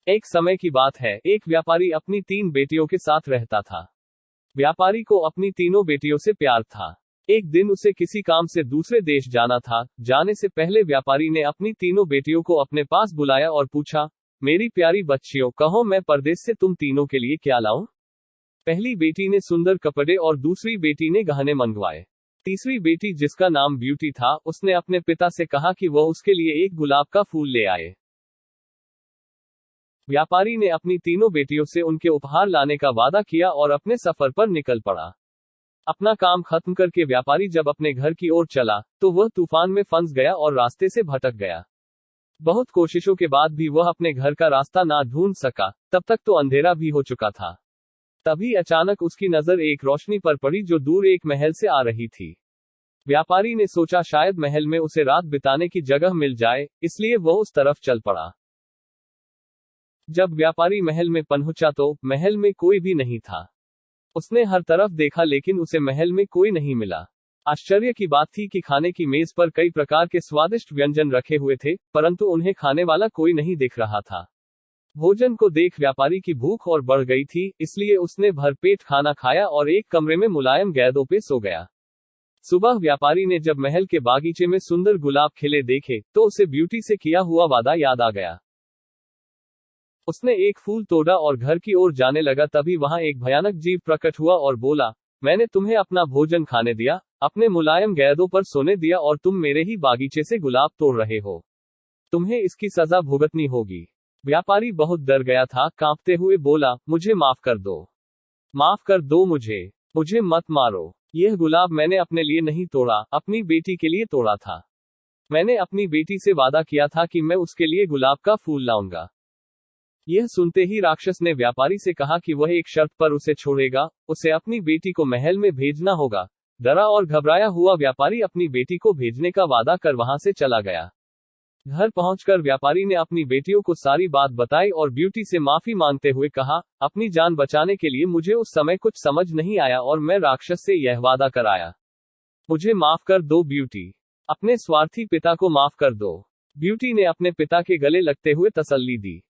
एक समय की बात है, एक व्यापारी अपनी 3 बेटियों के साथ रहता था। व्यापारी को अपनी तीनों बेटियों से प्यार था। एक दिन उसे किसी काम से दूसरे देश जाना था। जाने से पहले व्यापारी ने अपनी तीनों बेटियों को अपने पास बुलाया और पूछा, मेरी प्यारी बच्चियों, कहो मैं परदेश से तुम तीनों के लिए क्या लाऊं? पहली बेटी ने सुंदर कपड़े और दूसरी बेटी ने गहने मंगवाए। तीसरी बेटी, जिसका नाम ब्यूटी था, उसने अपने पिता से कहा कि वह उसके लिए एक गुलाब का फूल ले आए। व्यापारी ने अपनी तीनों बेटियों से उनके उपहार लाने का वादा किया और अपने सफर पर निकल पड़ा। अपना काम खत्म करके व्यापारी जब अपने घर की ओर चला, तो वह तूफान में फंस गया और रास्ते से भटक गया। बहुत कोशिशों के बाद भी वह अपने घर का रास्ता ना ढूंढ सका। तब तक तो अंधेरा भी हो चुका था। तभी अचानक उसकी नजर एक रोशनी पर पड़ी जो दूर एक महल से आ रही थी। व्यापारी ने सोचा शायद महल में उसे रात बिताने की जगह मिल जाए, इसलिए वह उस तरफ चल पड़ा। जब व्यापारी महल में पहुंचा तो महल में कोई भी नहीं था। उसने हर तरफ देखा लेकिन उसे महल में कोई नहीं मिला। आश्चर्य की बात थी कि खाने की मेज पर कई प्रकार के स्वादिष्ट व्यंजन रखे हुए थे, परंतु उन्हें खाने वाला कोई नहीं दिख रहा था। भोजन को देख व्यापारी की भूख और बढ़ गई थी, इसलिए उसने भरपेट खाना खाया और एक कमरे में मुलायम गेंदों पे सो गया। सुबह व्यापारी ने जब महल के बागीचे में सुंदर गुलाब खिले देखे, तो उसे ब्यूटी से किया हुआ वादा याद आ गया। उसने एक फूल तोड़ा और घर की ओर जाने लगा। तभी वहां एक भयानक जीव प्रकट हुआ और बोला, मैंने तुम्हें अपना भोजन खाने दिया, अपने मुलायम गेंदों पर सोने दिया और तुम मेरे ही बागीचे से गुलाब तोड़ रहे हो। तुम्हें इसकी सजा भुगतनी होगी। व्यापारी बहुत डर गया था, कांपते हुए बोला, मुझे माफ कर दो। माफ कर दो मुझे मत मारो। यह गुलाब मैंने अपने लिए नहीं तोड़ा, अपनी बेटी के लिए तोड़ा था। मैंने अपनी बेटी से वादा किया था कि मैं उसके लिए गुलाब का फूल लाऊंगा। यह सुनते ही राक्षस ने व्यापारी से कहा कि वह एक शर्त पर उसे छोड़ेगा, उसे अपनी बेटी को महल में भेजना होगा। डरा और घबराया हुआ व्यापारी अपनी बेटी को भेजने का वादा कर वहां से चला गया। घर पहुंचकर व्यापारी ने अपनी बेटियों को सारी बात बताई और ब्यूटी से माफी मांगते हुए कहा, अपनी जान बचाने के लिए मुझे उस समय कुछ समझ नहीं आया और मैं राक्षस से यह वादा कराया। मुझे माफ कर दो ब्यूटी। अपने स्वार्थी पिता को माफ कर दो। ब्यूटी ने अपने पिता के गले लगते हुए तसल्ली दी।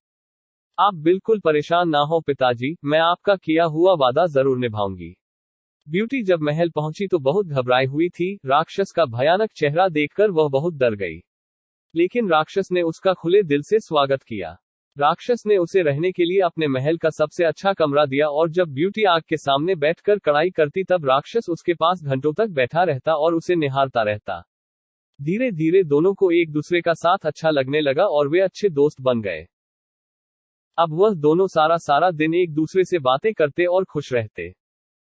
आप बिल्कुल परेशान ना हो पिताजी, मैं आपका किया हुआ वादा जरूर निभाऊंगी। ब्यूटी जब महल पहुंची तो बहुत घबराई हुई थी। राक्षस का भयानक चेहरा देखकर वह बहुत डर गई। लेकिन राक्षस ने उसका खुले दिल से स्वागत किया। राक्षस ने उसे रहने के लिए अपने महल का सबसे अच्छा कमरा दिया और जब ब्यूटी आग के सामने बैठकर कढ़ाई करती तब राक्षस उसके पास घंटों तक बैठा रहता और उसे निहारता रहता। धीरे धीरे दोनों को एक दूसरे का साथ अच्छा लगने लगा और वे अच्छे दोस्त बन गए। अब वह दोनों सारा दिन एक दूसरे से बातें करते और खुश रहते।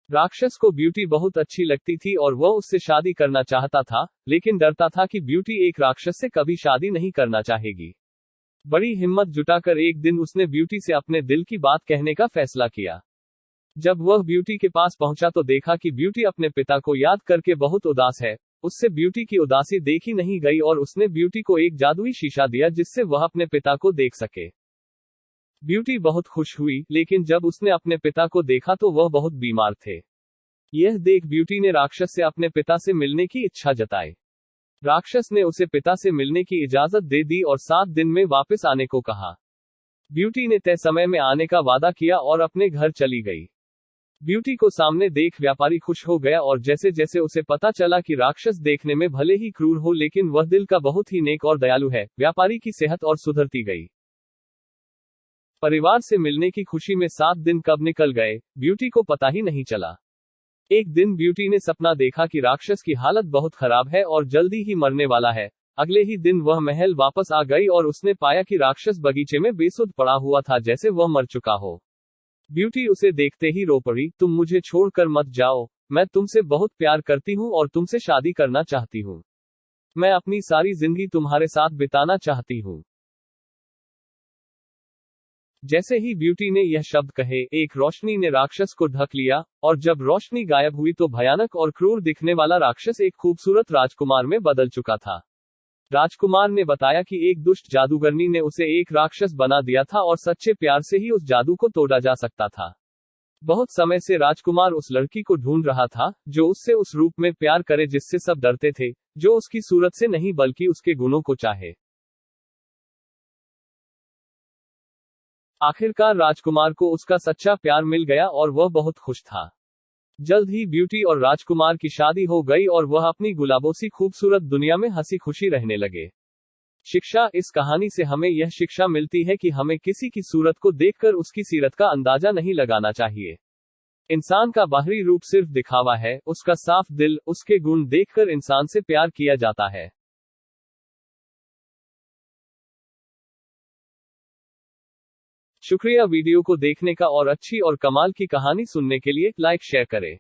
राक्षस को ब्यूटी बहुत अच्छी लगती थी और वह उससे शादी करना चाहता था, लेकिन डरता था कि ब्यूटी एक राक्षस से कभी शादी नहीं करना चाहेगी। बड़ी हिम्मत जुटाकर एक दिन उसने ब्यूटी से अपने दिल की बात कहने का फैसला किया। जब वह ब्यूटी के पास पहुंचा तो देखा कि ब्यूटी अपने पिता को याद करके बहुत उदास है। उससे ब्यूटी की उदासी देखी नहीं गई और उसने ब्यूटी को एक जादुई शीशा दिया जिससे वह अपने पिता को देख सके। ब्यूटी बहुत खुश हुई, लेकिन जब उसने अपने पिता को देखा तो वह बहुत बीमार थे। यह देख ब्यूटी ने राक्षस से अपने पिता से मिलने की इच्छा जताई। राक्षस ने उसे पिता से मिलने की इजाजत दे दी और 7 दिन में वापस आने को कहा। ब्यूटी ने तय समय में आने का वादा किया और अपने घर चली गई। ब्यूटी को सामने देख व्यापारी खुश हो गया और जैसे जैसे उसे पता चला कि राक्षस देखने में भले ही क्रूर हो लेकिन वह दिल का बहुत ही नेक और दयालु है, व्यापारी की सेहत और सुधरती गई। परिवार से मिलने की खुशी में 7 दिन कब निकल गए, ब्यूटी को पता ही नहीं चला। एक दिन ब्यूटी ने सपना देखा कि राक्षस की हालत बहुत खराब है और जल्दी ही मरने वाला है। अगले ही दिन वह महल वापस आ गई और उसने पाया कि राक्षस बगीचे में बेसुध पड़ा हुआ था, जैसे वह मर चुका हो। ब्यूटी उसे देखते ही रो पड़ी, तुम मुझे छोड़कर मत जाओ, मैं तुमसे बहुत प्यार करती हूँ और तुमसे शादी करना चाहती हूँ। मैं अपनी सारी जिंदगी तुम्हारे साथ बिताना चाहती हूँ। जैसे ही ब्यूटी ने यह शब्द कहे, एक रोशनी ने राक्षस को ढक लिया, और जब रोशनी गायब हुई तो भयानक और क्रूर दिखने वाला राक्षस एक खूबसूरत राजकुमार में बदल चुका था। राजकुमार ने बताया कि एक दुष्ट जादूगरनी ने उसे एक राक्षस बना दिया था और सच्चे प्यार से ही उस जादू को तोड़ा जा सकता था। बहुत समय से राजकुमार उस लड़की को ढूंढ रहा था, जो उससे उस रूप में प्यार करे जिससे सब डरते थे, जो उसकी सूरत से नहीं बल्कि उसके गुणों को चाहे। आखिरकार राजकुमार को उसका सच्चा प्यार मिल गया और वह बहुत खुश था। जल्द ही ब्यूटी और राजकुमार की शादी हो गई और वह अपनी गुलाबों सी खूबसूरत दुनिया में हंसी खुशी रहने लगे। शिक्षा: इस कहानी से हमें यह शिक्षा मिलती है कि हमें किसी की सूरत को देखकर उसकी सीरत का अंदाजा नहीं लगाना चाहिए। इंसान का बाहरी रूप सिर्फ दिखावा है, उसका साफ दिल, उसके गुण देखकर इंसान से प्यार किया जाता है। शुक्रिया वीडियो को देखने का और अच्छी और कमाल की कहानी सुनने के लिए लाइक शेयर करें।